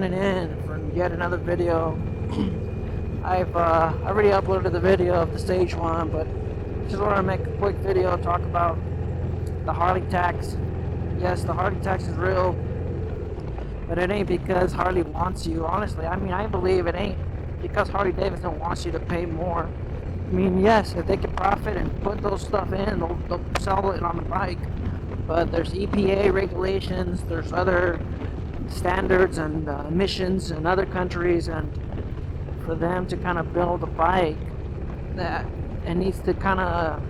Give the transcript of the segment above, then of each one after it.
tuning in for yet another video. I've already uploaded the video of the stage one, but just want to make a quick video talk about the Harley Tax. Yes, the Harley Tax is real, but it ain't because Harley wants you. Honestly, I mean, I believe it ain't because Harley-Davidson wants you to pay more. I mean, yes, if they can profit and put those stuff in, they'll sell it on the bike. But there's EPA regulations, there's other standards and emissions in other countries, and for them to kind of build a bike that it needs to kind of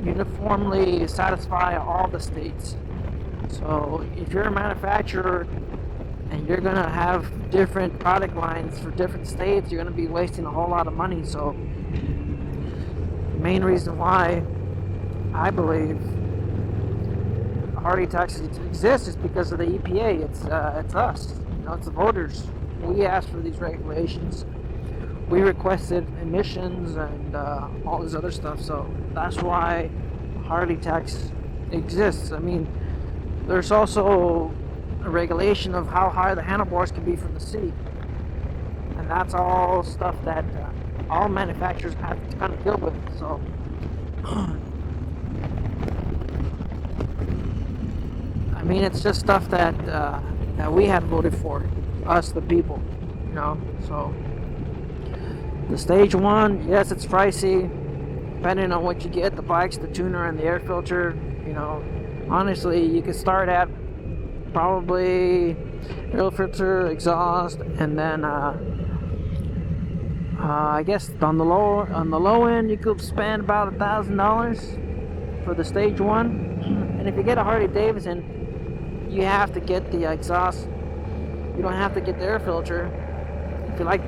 uniformly satisfy all the states. So if you're a manufacturer and you're going to have different product lines for different states, you're going to be wasting a whole lot of money. So the main reason why I believe Harley Tax exists is because of the EPA. It's us, you know, it's the voters. We asked for these regulations. We requested emissions and all this other stuff. So that's why Harley Tax exists. I mean, there's also a regulation of how high the handlebars can be from the city, and that's all stuff that all manufacturers have to kind of deal with. So I mean, it's just stuff that that we had voted for, us the people, you know. So the stage one, yes, it's pricey, depending on what you get, the bikes, the tuner, and the air filter. You know, honestly, you could start at probably air filter, exhaust, and then I guess on the low end, you could spend about $1,000 for the stage one. And if you get a Harley-Davidson, you have to get the exhaust. You don't have to get the air filter. If you like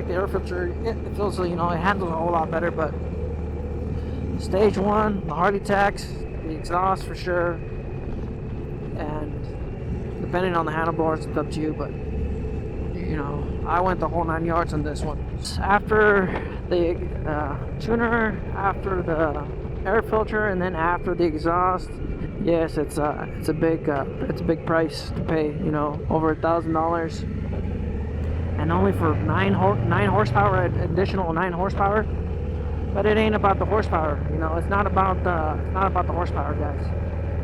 the air filter, it feels, you know, it handles a whole lot better. But stage one, the Harley Tax, the exhaust for sure, and depending on the handlebars, it's up to you. But you know, I went the whole 9 yards on this one. After the tuner, after the air filter, and then after the exhaust, yes, it's a big price to pay. You know, over $1,000, and only for 9 horsepower, additional 9 horsepower. But it ain't about the horsepower. You know, it's not about the horsepower, guys.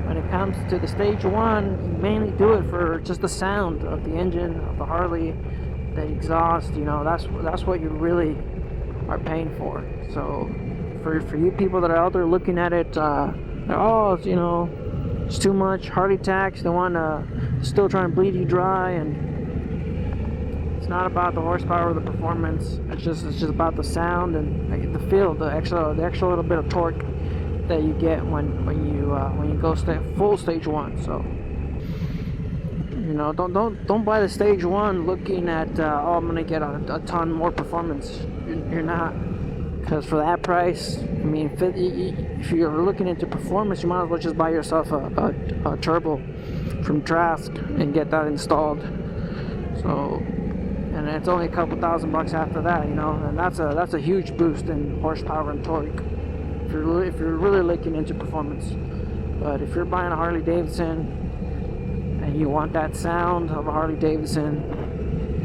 When it comes to the stage one, you mainly do it for just the sound of the engine of the Harley, the exhaust. You know, that's what you really are paying for. So for you people that are out there looking at it, oh, you know, it's too much Harley Tax. They want to still try and bleed you dry, and it's not about the horsepower or the performance. It's just about the sound and the feel, the extra little bit of torque that you get when you go full stage one. So you know, don't buy the stage one looking at oh, I'm gonna get a ton more performance. You're not. Because for that price, I mean, if you're looking into performance, you might as well just buy yourself a turbo from Trask and get that installed. So, and it's only a couple $1,000 after that, you know, and that's a huge boost in horsepower and torque if you're really looking into performance. But if you're buying a Harley-Davidson and you want that sound of a Harley-Davidson,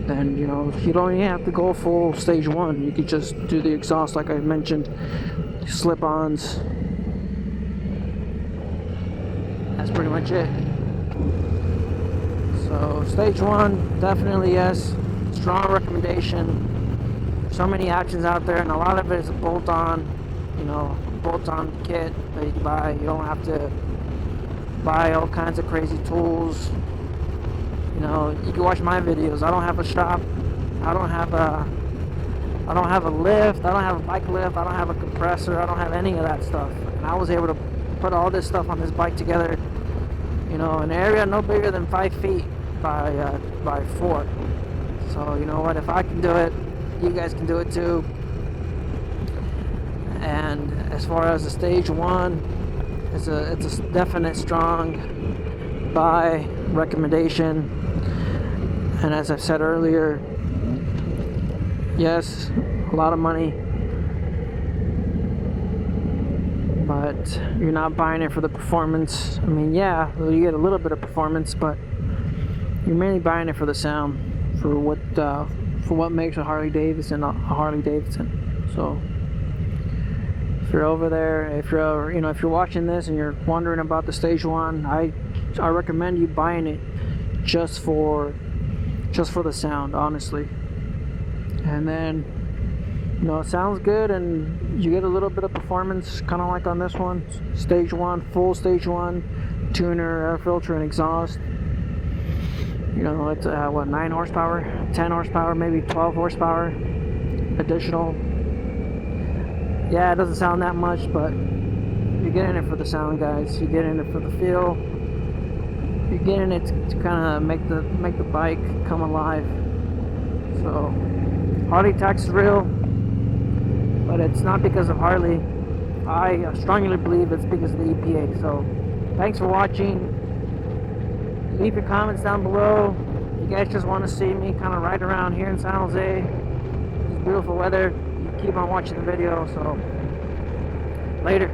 then, you know, you don't even have to go full stage one. You could just do the exhaust like I mentioned, slip-ons. That's pretty much it. So stage one, definitely yes, strong recommendation. So many options out there, and a lot of it is a bolt-on, you know, bolt-on kit that you can buy. You don't have to buy all kinds of crazy tools. You know, you can watch my videos. I don't have a shop. I don't have a lift. I don't have a bike lift. I don't have a compressor. I don't have any of that stuff. And I was able to put all this stuff on this bike together, you know, in an area no bigger than 5 feet by 4. So, you know what? If I can do it, you guys can do it too. And as far as the stage one, it's a definite strong buy recommendation. And as I said earlier, yes, a lot of money, but you're not buying it for the performance. I mean, yeah, you get a little bit of performance, but you're mainly buying it for the sound. for what makes a Harley-Davidson a Harley-Davidson. So if you're over there, if you're watching this and you're wondering about the Stage 1, I recommend you buying it just for the sound, honestly. And then, it sounds good, and you get a little bit of performance, kind of like on this one. Stage 1, full Stage 1, tuner, air filter, and exhaust. It's 9 horsepower, 10 horsepower, maybe 12 horsepower additional. Yeah, it doesn't sound that much, but you get in it for the sound, guys. You get in it for the feel. You get in it to kind of make the bike come alive. So Harley Tax is real, but it's not because of Harley. I strongly believe it's because of the EPA. So thanks for watching. Leave your comments down below. You guys just want to see me kind of ride around here in San Jose. It's beautiful weather. You keep on watching the video. So later.